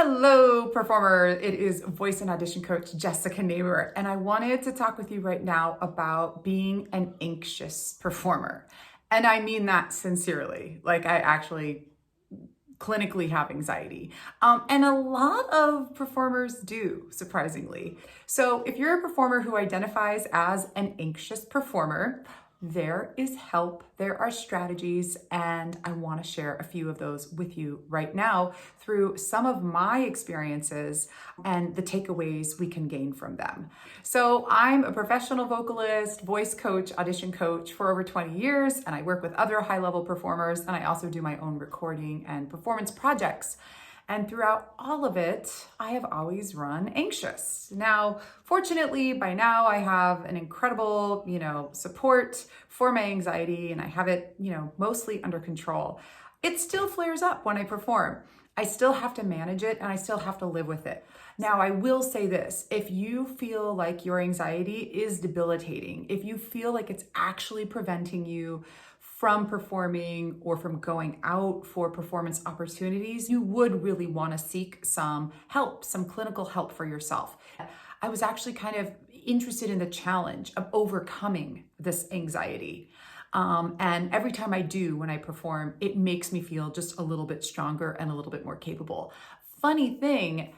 Hello, performer. It is voice and audition coach Jessica Neighbor, and I wanted to talk with you right now about being an anxious performer. And I mean that sincerely. Like, I actually clinically have anxiety. And a lot of performers do, surprisingly. So if you're a performer who identifies as an anxious performer, there is help, there are strategies, and I want to share a few of those with you right now through some of my experiences and the takeaways we can gain from them. So I'm a professional vocalist, voice coach, audition coach for over 20 years, and I work with other high-level performers, and I also do my own recording and performance projects. And throughout all of it, I have always run anxious. Now, fortunately, by now I have an incredible, support for my anxiety, and I have it, mostly under control. It still flares up when I perform. I still have to manage it and I still have to live with it. Now, I will say this, if you feel like your anxiety is debilitating, if you feel like it's actually preventing you from performing or from going out for performance opportunities, you would really want to seek some help, some clinical help for yourself. I was actually kind of interested in the challenge of overcoming this anxiety. And every time I do, when I perform, it makes me feel just a little bit stronger and a little bit more capable. Funny thing,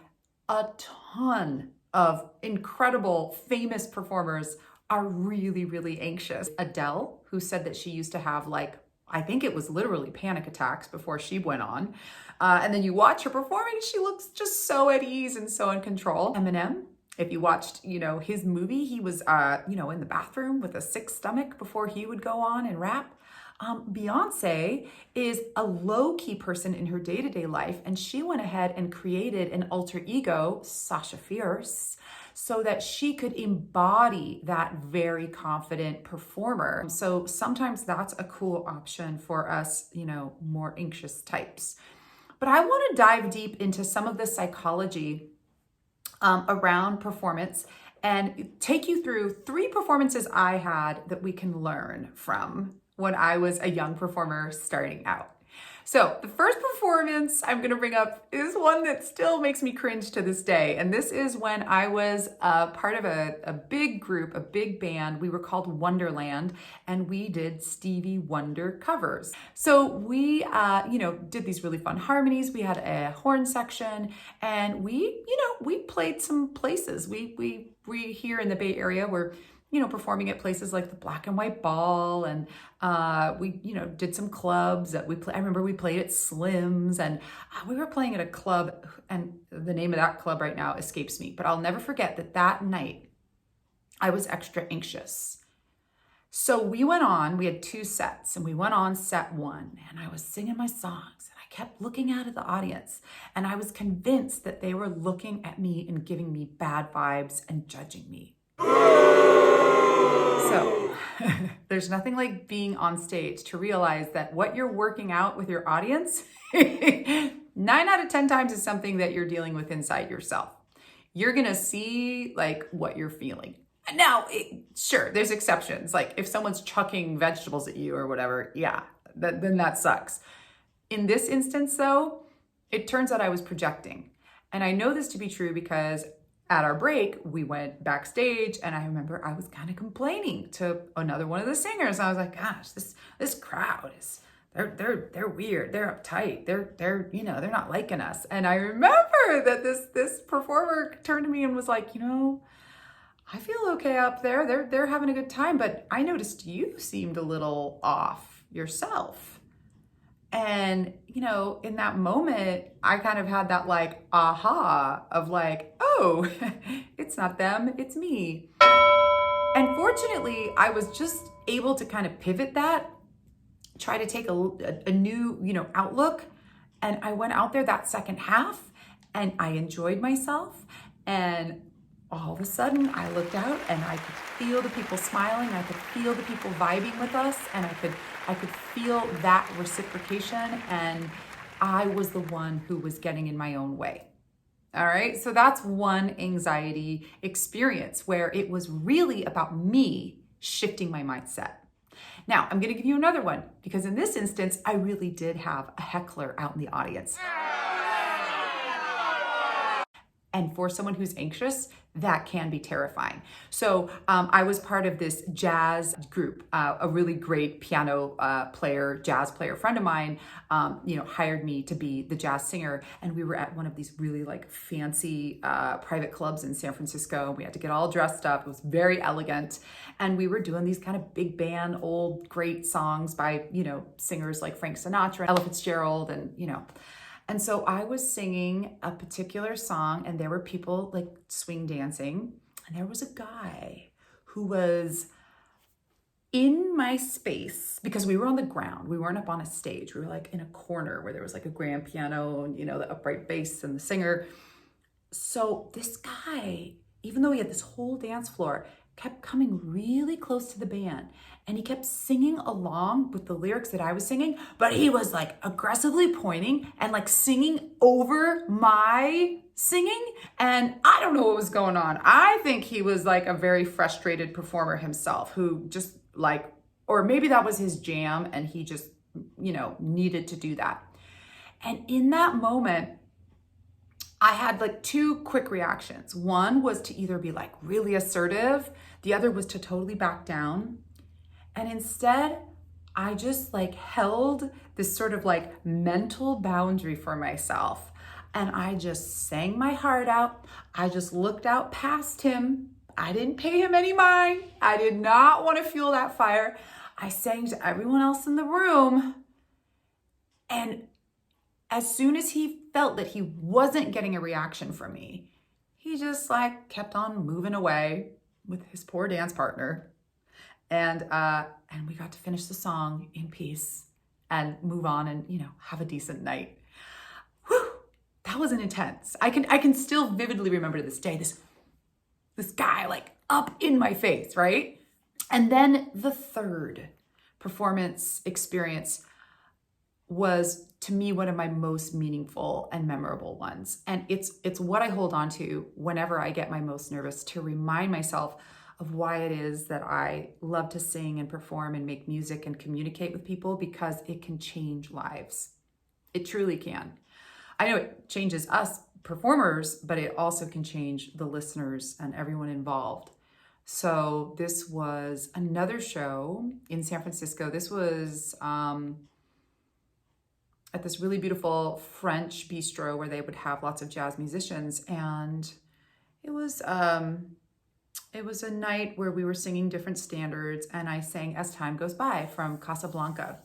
a ton of incredible, famous performers are really, really anxious. Adele, who said that she used to have I think it was literally panic attacks before she went on. And then you watch her performing, she looks just so at ease and so in control. Eminem, if you watched, his movie, he was, in the bathroom with a sick stomach before he would go on and rap. Beyonce is a low-key person in her day-to-day life, and she went ahead and created an alter ego, Sasha Fierce, so that she could embody that very confident performer. So sometimes that's a cool option for us, more anxious types. But I want to dive deep into some of the psychology around performance and take you through 3 performances I had that we can learn from when I was a young performer starting out. So the first performance I'm going to bring up is one that still makes me cringe to this day. And this is when I was part of a big group, a big band. We were called Wonderland, and we did Stevie Wonder covers. So we, did these really fun harmonies. We had a horn section, and we played some places. We here in the Bay Area were performing at places like the Black and White Ball, and we, did some clubs that I remember we played at Slim's, and we were playing at a club, and the name of that club right now escapes me, but I'll never forget that night I was extra anxious. So we had 2 sets, and we went on set 1, and I was singing my songs, and I kept looking out at the audience, and I was convinced that they were looking at me and giving me bad vibes and judging me. So there's nothing like being on stage to realize that what you're working out with your audience, 9 out of 10 times is something that you're dealing with inside yourself. You're going to see what you're feeling. Now, sure, there's exceptions. Like if someone's chucking vegetables at you or whatever, yeah, then that sucks. In this instance though, it turns out I was projecting. And I know this to be true because at our break, we went backstage, and I remember I was kind of complaining to another one of the singers. I was like, "Gosh, this crowd they're weird. They're uptight. They're not liking us." And I remember that this performer turned to me and was like, "I feel okay up there. They're having a good time, but I noticed you seemed a little off yourself." And, in that moment, I kind of had that aha of oh, it's not them, it's me. And fortunately, I was just able to kind of pivot that, try to take a new, outlook. And I went out there that second half and I enjoyed myself. And all of a sudden I looked out and I could feel the people smiling. I could feel the people vibing with us, and I could feel that reciprocation, and I was the one who was getting in my own way. All right. So that's one anxiety experience where it was really about me shifting my mindset. Now I'm going to give you another one, because in this instance, I really did have a heckler out in the audience. And for someone who's anxious, that can be terrifying. So I was part of this jazz group. A really great piano player, jazz player friend of mine, hired me to be the jazz singer. And we were at one of these really like fancy private clubs in San Francisco. We had to get all dressed up. It was very elegant. And we were doing these kind of big band, old, great songs by, singers like Frank Sinatra, Ella Fitzgerald, and so I was singing a particular song, and there were people like swing dancing, and there was a guy who was in my space because we were on the ground. We weren't up on a stage. We were like in a corner where there was like a grand piano and, the upright bass and the singer. So this guy, even though he had this whole dance floor, kept coming really close to the band, and he kept singing along with the lyrics that I was singing, but he was like aggressively pointing and like singing over my singing. And I don't know what was going on. I think he was like a very frustrated performer himself who just like, or maybe that was his jam and he just, needed to do that. And in that moment, I had like two quick reactions. One was to either be like really assertive. The other was to totally back down. And instead, I just like held this sort of like mental boundary for myself. And I just sang my heart out. I just looked out past him. I didn't pay him any mind. I did not want to fuel that fire. I sang to everyone else in the room. And as soon as he felt that he wasn't getting a reaction from me, he just like kept on moving away with his poor dance partner. And we got to finish the song in peace and move on and, have a decent night. Whew, that was an intense. I can still vividly remember to this day, this guy like up in my face, right? And then the third performance experience was, to me, one of my most meaningful and memorable ones. And it's what I hold on to whenever I get my most nervous, to remind myself of why it is that I love to sing and perform and make music and communicate with people, because it can change lives. It truly can. I know it changes us performers, but it also can change the listeners and everyone involved. So this was another show in San Francisco. This was at this really beautiful French bistro where they would have lots of jazz musicians. And it was a night where we were singing different standards, and I sang As Time Goes By from Casablanca.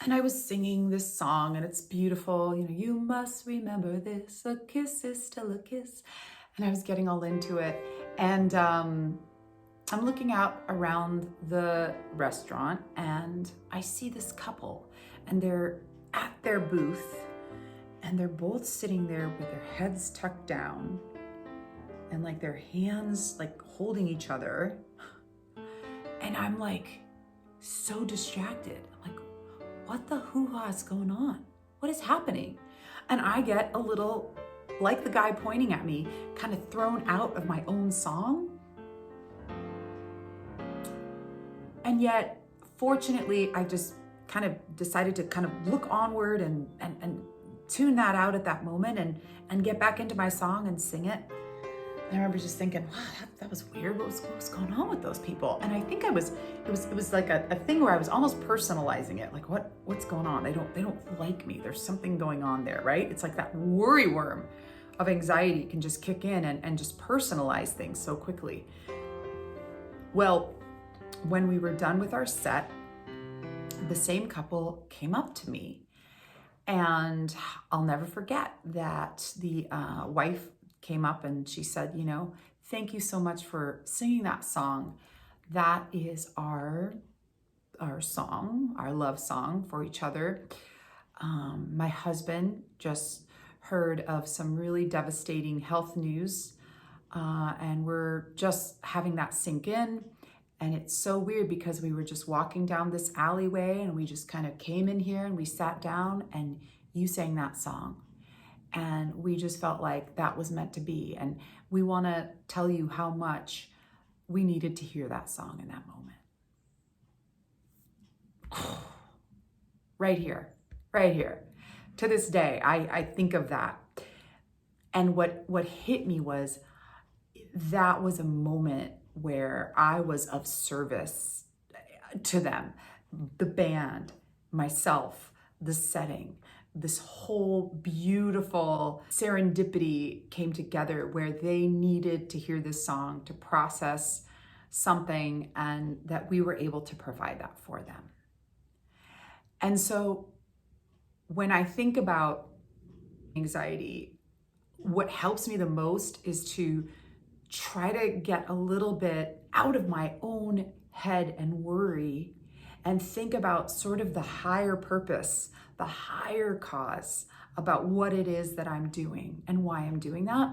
And I was singing this song, and it's beautiful. You must remember this, a kiss is still a kiss. And I was getting all into it. And I'm looking out around the restaurant, and I see this couple, and they're at their booth, and they're both sitting there with their heads tucked down and like their hands like holding each other. And I'm like so distracted. I'm like, what the hoo-ha is going on? What is happening? And I get a little, like the guy pointing at me, kind of thrown out of my own song. And yet, fortunately, I just kind of decided to kind of look onward and tune that out at that moment and get back into my song and sing it. And I remember just thinking, wow, that was weird. What was going on with those people? And I think it was like a thing where I was almost personalizing it. Like, what's going on? They don't like me. There's something going on there, right? It's like that worry worm of anxiety can just kick in and just personalize things so quickly. Well, when we were done with our set, the same couple came up to me, and I'll never forget that the wife came up and she said, thank you so much for singing that song. That is our song, our love song for each other. My husband just heard of some really devastating health news, and we're just having that sink in. And it's so weird because we were just walking down this alleyway and we just kind of came in here and we sat down and you sang that song. And we just felt like that was meant to be. And we want to tell you how much we needed to hear that song in that moment. Right here. To this day, I think of that. And what hit me was that was a moment where I was of service to them, the band, myself, the setting. This whole beautiful serendipity came together where they needed to hear this song to process something, and that we were able to provide that for them. And so when I think about anxiety, what helps me the most is to try to get a little bit out of my own head and worry and think about sort of the higher purpose, the higher cause about what it is that I'm doing and why I'm doing that,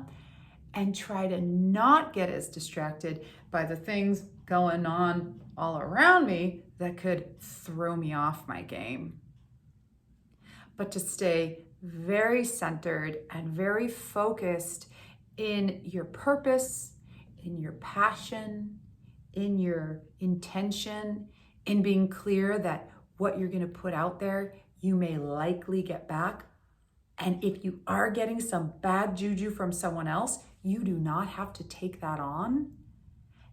and try to not get as distracted by the things going on all around me that could throw me off my game. But to stay very centered and very focused in your purpose, in your passion, in your intention, in being clear that what you're going to put out there, you may likely get back. And if you are getting some bad juju from someone else, you do not have to take that on.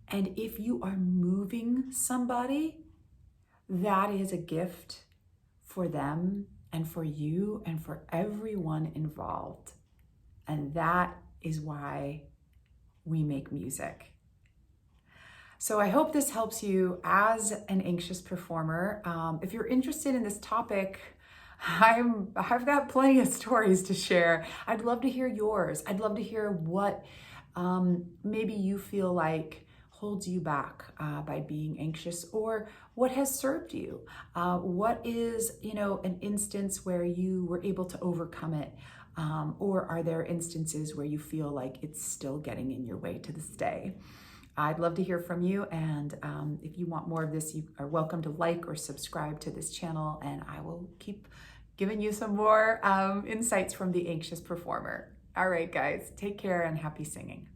And if you are moving somebody, that is a gift for them and for you and for everyone involved. And that is why we make music. So I hope this helps you as an anxious performer. If you're interested in this topic, I've got plenty of stories to share. I'd love to hear yours. I'd love to hear what maybe you feel like holds you back by being anxious, or what has served you. What is, an instance where you were able to overcome it? Or are there instances where you feel like it's still getting in your way to this day? I'd love to hear from you. And if you want more of this, you are welcome to like or subscribe to this channel, and I will keep giving you some more insights from the anxious performer. All right, guys, take care and happy singing.